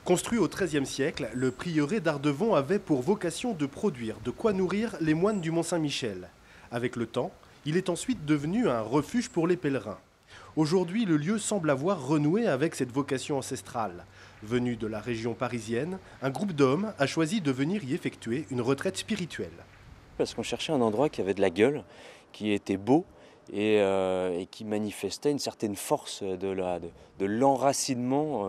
Construit au XIIIe siècle, le prieuré d'Ardevon avait pour vocation de produire de quoi nourrir les moines du Mont-Saint-Michel. Avec le temps, il est ensuite devenu un refuge pour les pèlerins. Aujourd'hui, le lieu semble avoir renoué avec cette vocation ancestrale. Venu de la région parisienne, un groupe d'hommes a choisi de venir y effectuer une retraite spirituelle. Parce qu'on cherchait un endroit qui avait de la gueule, qui était beau et qui manifestait une certaine force de l'enracinement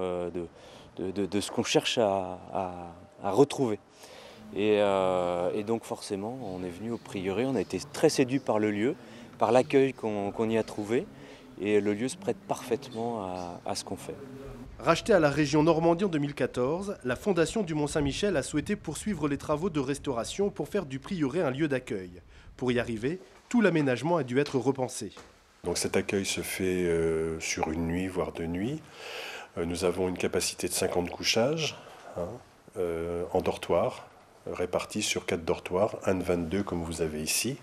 de ce qu'on cherche à retrouver. Et donc forcément, on est venu au prieuré, on a été très séduit par le lieu, par l'accueil qu'on y a trouvé, et le lieu se prête parfaitement à ce qu'on fait. Rachetée à la région Normandie en 2014, la Fondation du Mont-Saint-Michel a souhaité poursuivre les travaux de restauration pour faire du prieuré un lieu d'accueil. Pour y arriver, tout l'aménagement a dû être repensé. Donc cet accueil se fait sur une nuit, voire 2 nuits. Nous avons une capacité de 50 couchages en dortoir, répartis sur 4 dortoirs, un de 22 comme vous avez ici,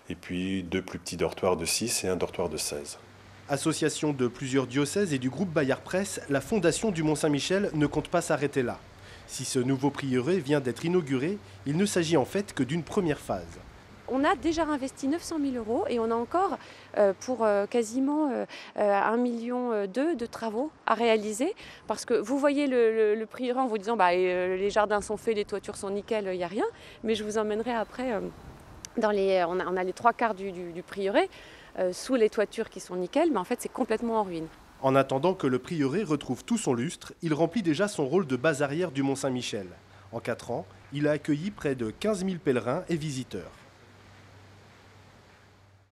et puis 2 plus petits dortoirs de 6 et un dortoir de 16. Association de plusieurs diocèses et du groupe Bayard Presse, la Fondation du Mont-Saint-Michel ne compte pas s'arrêter là. Si ce nouveau prieuré vient d'être inauguré, il ne s'agit en fait que d'une première phase. On a déjà investi 900 000 € et on a encore pour quasiment 1,2 million de travaux à réaliser. Parce que vous voyez le prieuré en vous disant les jardins sont faits, les toitures sont nickel, il n'y a rien. Mais je vous emmènerai après, on a les 3/4 du prieuré sous les toitures qui sont nickel, mais en fait c'est complètement en ruine. En attendant que le prieuré retrouve tout son lustre, il remplit déjà son rôle de base arrière du Mont-Saint-Michel. En 4 ans, il a accueilli près de 15 000 pèlerins et visiteurs.